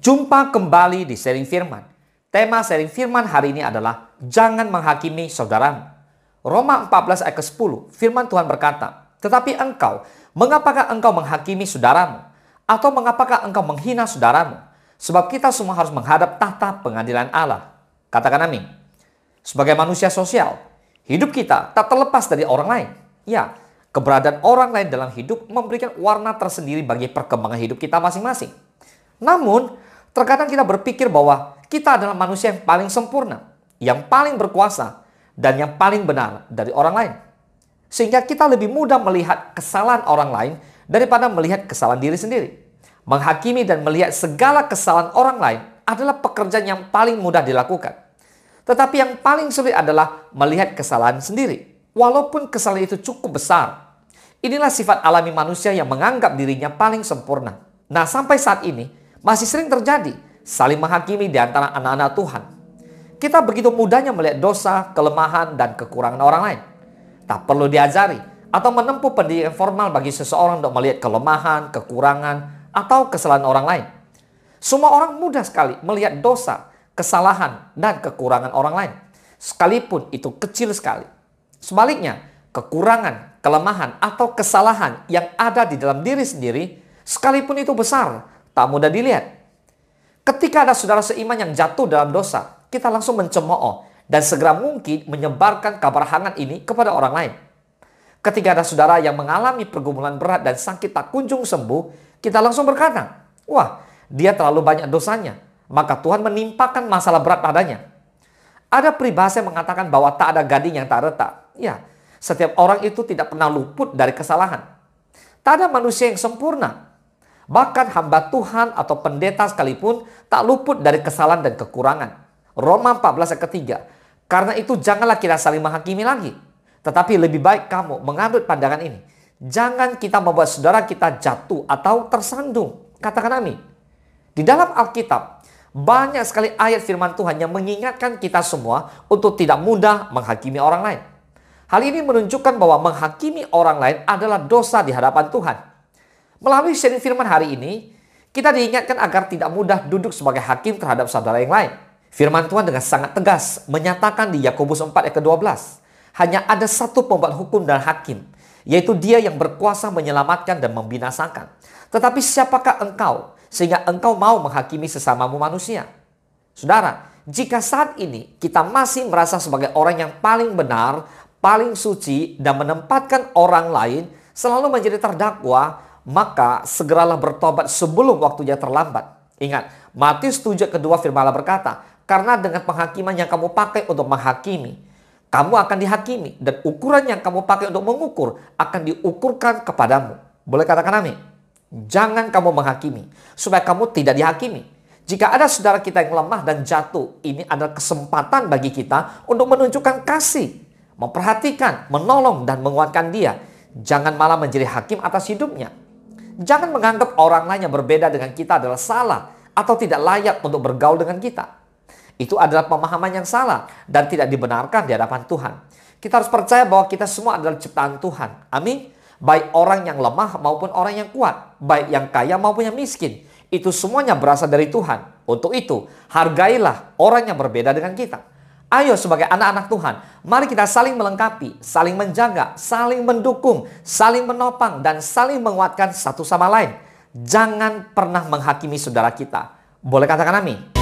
Jumpa kembali di sharing firman. Tema sharing firman hari ini adalah jangan menghakimi saudaramu. Roma 14 ayat ke-10, firman Tuhan berkata, tetapi engkau, mengapakah engkau menghakimi saudaramu? Atau mengapakah engkau menghina saudaramu? Sebab kita semua harus menghadap tahta pengadilan Allah. Katakan amin. Sebagai manusia sosial, hidup kita tak terlepas dari orang lain. Ya, keberadaan orang lain dalam hidup memberikan warna tersendiri bagi perkembangan hidup kita masing-masing. Namun, terkadang kita berpikir bahwa kita adalah manusia yang paling sempurna, yang paling berkuasa, dan yang paling benar dari orang lain. Sehingga kita lebih mudah melihat kesalahan orang lain daripada melihat kesalahan diri sendiri. Menghakimi dan melihat segala kesalahan orang lain adalah pekerjaan yang paling mudah dilakukan. Tetapi yang paling sulit adalah melihat kesalahan sendiri. Walaupun kesalahan itu cukup besar. Inilah sifat alami manusia yang menganggap dirinya paling sempurna. Nah, sampai saat ini masih sering terjadi saling menghakimi di antara anak-anak Tuhan. Kita begitu mudahnya melihat dosa, kelemahan, dan kekurangan orang lain. Tak perlu diajari atau menempuh pendidikan formal bagi seseorang untuk melihat kelemahan, kekurangan, atau kesalahan orang lain. Semua orang mudah sekali melihat dosa, kesalahan, dan kekurangan orang lain. Sekalipun itu kecil sekali. Sebaliknya, kekurangan, kelemahan, atau kesalahan yang ada di dalam diri sendiri, sekalipun itu besar, tak mudah dilihat. Ketika ada saudara seiman yang jatuh dalam dosa, kita langsung mencemooh dan segera mungkin menyebarkan kabar hangat ini kepada orang lain. Ketika ada saudara yang mengalami pergumulan berat dan sakit tak kunjung sembuh, kita langsung berkata, wah, dia terlalu banyak dosanya, maka Tuhan menimpakan masalah berat padanya. Ada peribahasa yang mengatakan bahwa tak ada gading yang tak retak. Ya, setiap orang itu tidak pernah luput dari kesalahan. Tak ada manusia yang sempurna. Bahkan hamba Tuhan atau pendeta sekalipun tak luput dari kesalahan dan kekurangan. Roma 14 ayat ketiga. Karena itu janganlah kita saling menghakimi lagi. Tetapi lebih baik kamu mengadut pandangan ini. Jangan kita membuat saudara kita jatuh atau tersandung. Katakan amin. Di dalam Alkitab, banyak sekali ayat firman Tuhan yang mengingatkan kita semua untuk tidak mudah menghakimi orang lain. Hal ini menunjukkan bahwa menghakimi orang lain adalah dosa di hadapan Tuhan. Melalui sharing firman hari ini, kita diingatkan agar tidak mudah duduk sebagai hakim terhadap saudara yang lain. Firman Tuhan dengan sangat tegas menyatakan di Yakobus 4 ayat ke-12, hanya ada satu pembuat hukum dan hakim, yaitu Dia yang berkuasa menyelamatkan dan membinasakan. Tetapi siapakah engkau sehingga engkau mau menghakimi sesamamu manusia? Saudara, jika saat ini kita masih merasa sebagai orang yang paling benar, paling suci, dan menempatkan orang lain selalu menjadi terdakwa, maka segeralah bertobat sebelum waktunya terlambat. Ingat, Matius 7 kedua firman Allah berkata, karena dengan penghakiman yang kamu pakai untuk menghakimi, kamu akan dihakimi, dan ukuran yang kamu pakai untuk mengukur akan diukurkan kepadamu. Boleh katakan amin? Jangan kamu menghakimi, supaya kamu tidak dihakimi. Jika ada saudara kita yang lemah dan jatuh, ini adalah kesempatan bagi kita untuk menunjukkan kasih, memperhatikan, menolong, dan menguatkan dia. Jangan malah menjadi hakim atas hidupnya. Jangan menganggap orang lain yang berbeda dengan kita adalah salah atau tidak layak untuk bergaul dengan kita. Itu adalah pemahaman yang salah dan tidak dibenarkan di hadapan Tuhan. Kita harus percaya bahwa kita semua adalah ciptaan Tuhan. Amin. Baik orang yang lemah maupun orang yang kuat. Baik yang kaya maupun yang miskin. Itu semuanya berasal dari Tuhan. Untuk itu, hargailah orang yang berbeda dengan kita. Ayo sebagai anak-anak Tuhan, mari kita saling melengkapi, saling menjaga, saling mendukung, saling menopang, dan saling menguatkan satu sama lain. Jangan pernah menghakimi saudara kita. Boleh katakan amin?